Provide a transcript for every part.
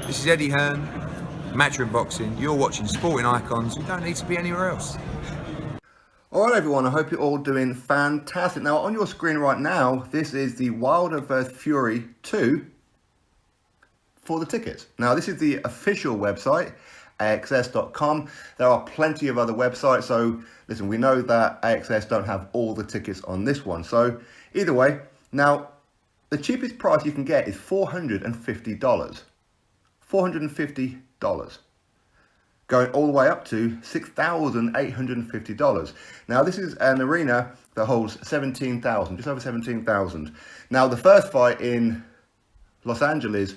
This is Eddie Hearn, Matchroom Boxing. You're watching Sporting Icons. You don't need to be anywhere else. Alright everyone, I hope you're all doing fantastic. Now on your screen right now, this is the Wilder vs Fury 2 for the tickets. Now this is the official website, axs.com. There are plenty of other websites, so listen, we know that AXS don't have all the tickets on this one. So either way, now the cheapest price you can get is $450. $450. Going all the way up to $6,850. Now this is an arena that holds 17,000, just over 17,000. Now the first fight in Los Angeles,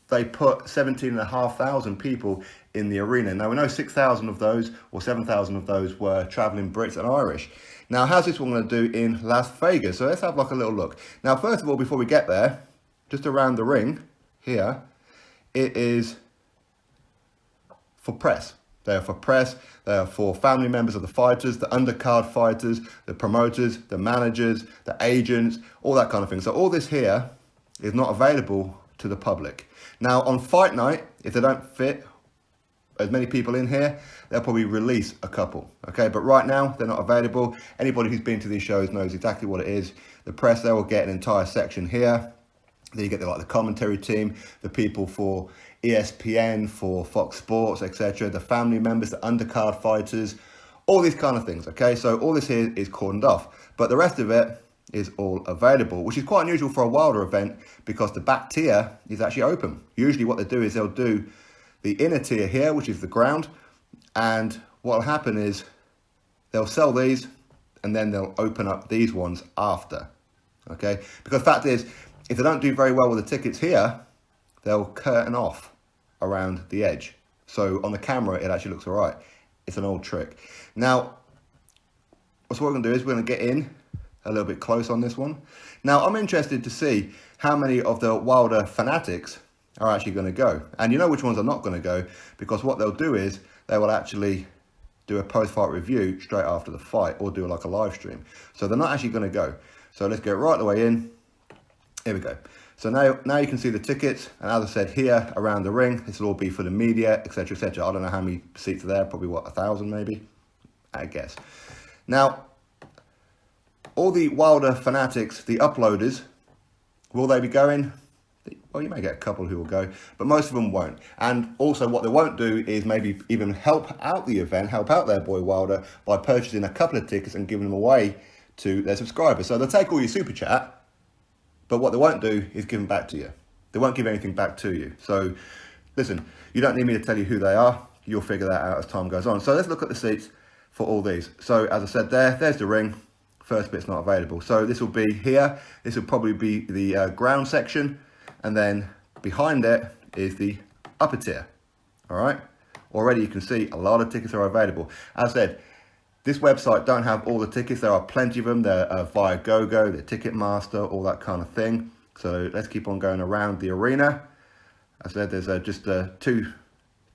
they put 17,500 people in the arena. Now we know 6,000 of those, or 7,000 of those, were traveling Brits and Irish. Now how's this one going to do in Las Vegas? So let's have like a little look. Now first of all, before we get there, just around the ring here, it is for press. They are for press, they are for family members of the fighters, the undercard fighters, the promoters, the managers, the agents, all that kind of thing. So all this here is not available to the public. Now on fight night, if they don't fit as many people in here, they'll probably release a couple, okay? But right now, they're not available. Anybody who's been to these shows knows exactly what it is. The press, they will get an entire section here. Then you get the commentary team, the people for ESPN, for Fox Sports, etc., the family members, the undercard fighters, all these kind of things, okay? So all this here is cordoned off, but the rest of it is all available, which is quite unusual for a Wilder event because the back tier is actually open. Usually what they do is they'll do the inner tier here, which is the ground, and what will happen is they'll sell these and then they'll open up these ones after, okay? Because the fact is, if they don't do very well with the tickets here, they'll curtain off around the edge. So on the camera, it actually looks all right. It's an old trick. Now, what we're going to do is we're going to get in a little bit close on this one. Now, I'm interested to see how many of the Wilder fanatics are actually going to go. And you know which ones are not going to go, because what they'll do is they will actually do a post-fight review straight after the fight or do like a live stream. So they're not actually going to go. So let's get right the way in. Here we go. So now you can see the tickets, and as I said, here around the ring, this will all be for the media, etc., etc. I don't know how many seats are there, probably what, 1,000 maybe, I guess. Now, all the Wilder fanatics, the uploaders, will they be going? Well, you may get a couple who will go, but most of them won't. And also what they won't do is maybe even help out the event, help out their boy Wilder by purchasing a couple of tickets and giving them away to their subscribers. So they'll take all your super chat, but what they won't do is give them back to you. They won't give anything back to you. So listen, you don't need me to tell you who they are. You'll figure that out as time goes on. So let's look at the seats for all these. So as I said there's the ring. First bit's not available. So this will be here. This will probably be the ground section. And then behind it is the upper tier. All right. Already you can see a lot of tickets are available. As I said, this website don't have all the tickets. There are plenty of them. They're via GoGo, the Ticketmaster, all that kind of thing. So let's keep on going around the arena. As I said, there's just two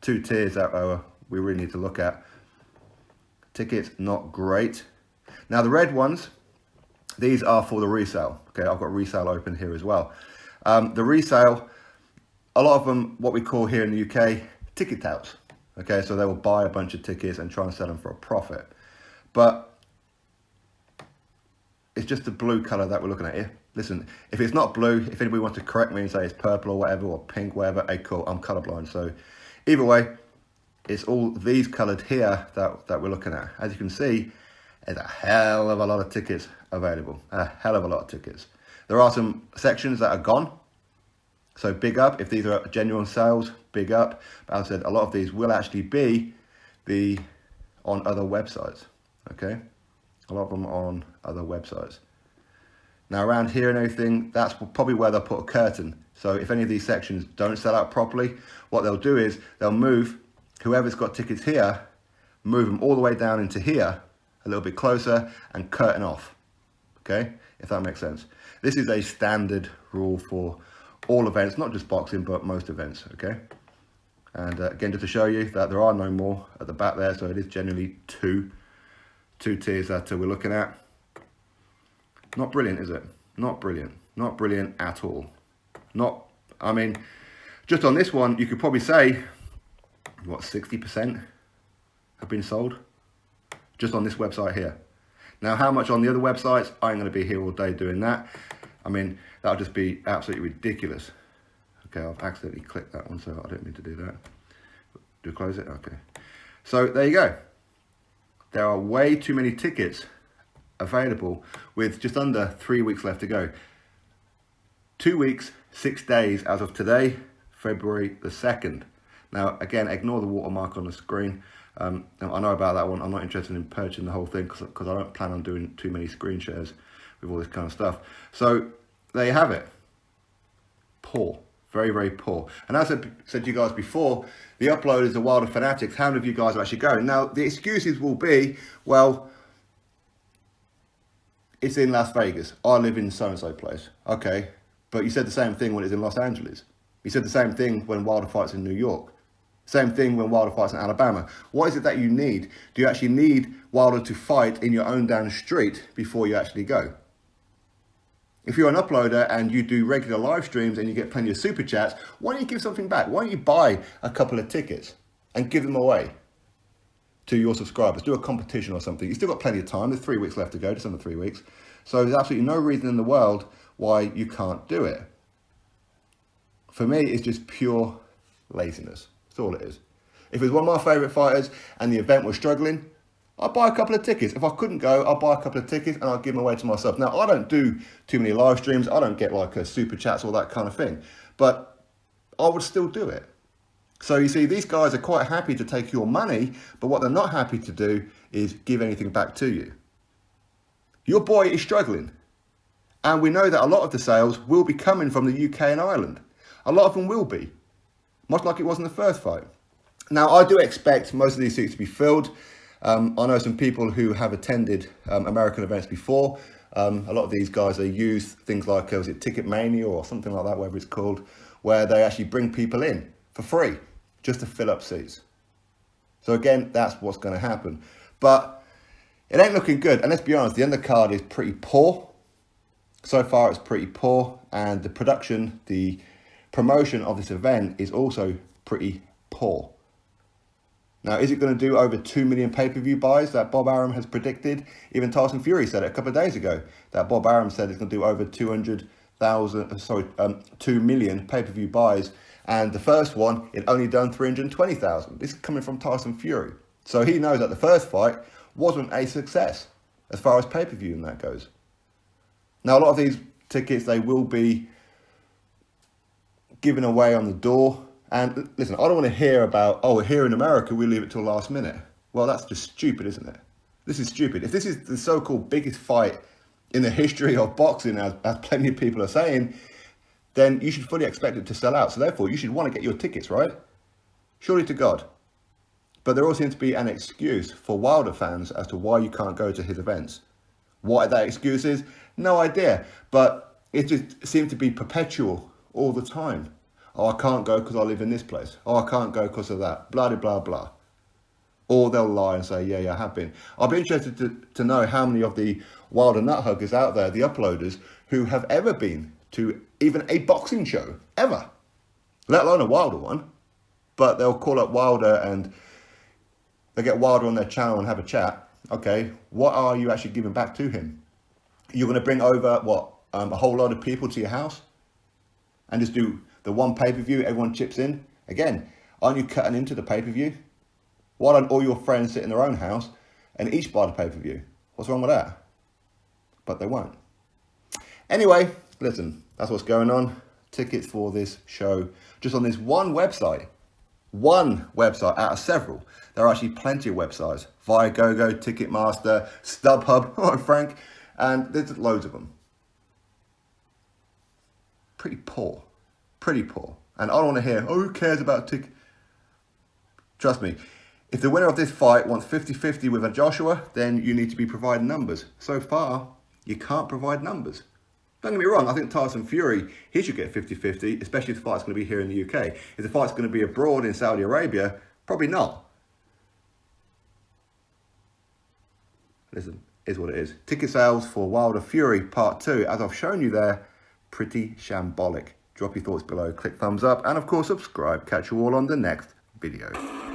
tiers that we really need to look at. Tickets, not great. Now the red ones, these are for the resale. Okay, I've got resale open here as well. The resale, a lot of them, what we call here in the UK, ticket touts. Okay, so they will buy a bunch of tickets and try and sell them for a profit. But it's just the blue color that we're looking at here. Listen, if it's not blue, if anybody wants to correct me and say it's purple or whatever, or pink, whatever, hey, cool, I'm colorblind. So either way, it's all these colored here that we're looking at. As you can see, there's a hell of a lot of tickets available. A hell of a lot of tickets. There are some sections that are gone. So big up. If these are genuine sales, big up. But as I said, a lot of these will actually be on other websites. Okay, a lot of them are on other websites. Now around here and everything, that's probably where they'll put a curtain. So if any of these sections don't sell out properly, what they'll do is they'll move whoever's got tickets here, move them all the way down into here, a little bit closer, and curtain off. Okay, if that makes sense. This is a standard rule for all events, not just boxing, but most events. Okay, and again, just to show you that there are no more at the back there, so it is generally two tiers that we're looking at. Not brilliant, is it? Not brilliant. Not brilliant at all. Not, I mean, Just on this one, you could probably say, what, 60% have been sold? Just on this website here. Now, how much on the other websites? I ain't going to be here all day doing that. I mean, that would just be absolutely ridiculous. Okay, I've accidentally clicked that one, so I don't mean to do that. Do I close it? Okay. So there you go. There are way too many tickets available with just under 3 weeks left to go. 2 weeks, 6 days as of today, February the 2nd. Now, again, ignore the watermark on the screen. I know about that one. I'm not interested in purchasing the whole thing because I don't plan on doing too many screen shares with all this kind of stuff. So there you have it. Poor. Very, very poor. And as I said to you guys before, the uploaders are Wilder fanatics. How many of you guys are actually going? Now, the excuses will be, well, it's in Las Vegas. I live in so-and-so place. Okay, but you said the same thing when it's in Los Angeles. You said the same thing when Wilder fights in New York. Same thing when Wilder fights in Alabama. What is it that you need? Do you actually need Wilder to fight in your own damn street before you actually go? If you're an uploader and you do regular live streams and you get plenty of super chats, why don't you give something back? Why don't you buy a couple of tickets and give them away to your subscribers? Do a competition or something. You've still got plenty of time. There's 3 weeks left to go, just under 3 weeks. So there's absolutely no reason in the world why you can't do it. For me, it's just pure laziness. That's all it is. If it was one of my favourite fighters and the event was struggling, I'd buy a couple of tickets. If I couldn't go, I'll buy a couple of tickets and I'll give them away to myself. Now, I don't do too many live streams. I don't get like a super chats or that kind of thing. But I would still do it. So you see, these guys are quite happy to take your money, but what they're not happy to do is give anything back to you. Your boy is struggling. And we know that a lot of the sales will be coming from the UK and Ireland. A lot of them will be. Much like it was in the first fight. Now, I do expect most of these seats to be filled. I know some people who have attended American events before. A lot of these guys, they use things like, was it Ticket Mania or something like that, whatever it's called, where they actually bring people in for free just to fill up seats. So again, that's what's going to happen. But it ain't looking good. And let's be honest, the undercard is pretty poor. So far, it's pretty poor. And the production, the promotion of this event is also pretty poor. Now, is it going to do over 2 million pay-per-view buys that Bob Arum has predicted? Even Tyson Fury said it a couple of days ago, that Bob Arum said it's going to do over 2 million pay-per-view buys. And the first one, it only done 320,000. This is coming from Tyson Fury. So he knows that the first fight wasn't a success as far as pay-per-view and that goes. Now, a lot of these tickets, they will be given away on the door. And listen, I don't want to hear about, oh, here in America, we leave it till last minute. Well, that's just stupid, isn't it? This is stupid. If this is the so-called biggest fight in the history of boxing, as plenty of people are saying, then you should fully expect it to sell out. So therefore, you should want to get your tickets, right? Surely to God. But there all seems to be an excuse for Wilder fans as to why you can't go to his events. What that excuse is, no idea. But it just seems to be perpetual all the time. Oh, I can't go because I live in this place. Oh, I can't go because of that. Blah, blah, blah. Or they'll lie and say, yeah, I have been. I'll be interested to know how many of the Wilder nut huggers out there, the uploaders, who have ever been to even a boxing show, ever. Let alone a Wilder one. But they'll call up Wilder and they get Wilder on their channel and have a chat. Okay, what are you actually giving back to him? You're going to bring over, what, a whole lot of people to your house? And just do the one pay-per-view, everyone chips in? Again, aren't you cutting into the pay-per-view? Why don't all your friends sit in their own house and each buy the pay-per-view? What's wrong with that? But they won't. Anyway, listen, that's what's going on. Tickets for this show, just on this one website out of several. There are actually plenty of websites. Viagogo, Ticketmaster, StubHub, oh, Frank, and there's loads of them. Pretty poor. Pretty poor. And I don't want to hear, oh, who cares about ticket? Trust me, if the winner of this fight wants 50-50 with a Joshua, then you need to be providing numbers. So far, you can't provide numbers. Don't get me wrong, I think Tyson Fury, he should get 50-50, especially if the fight's going to be here in the UK. If the fight's going to be abroad in Saudi Arabia, probably not. Listen, is what it is. Ticket sales for Wilder Fury Part 2, as I've shown you there, pretty shambolic. Drop your thoughts below, click thumbs up, and of course subscribe. Catch you all on the next video.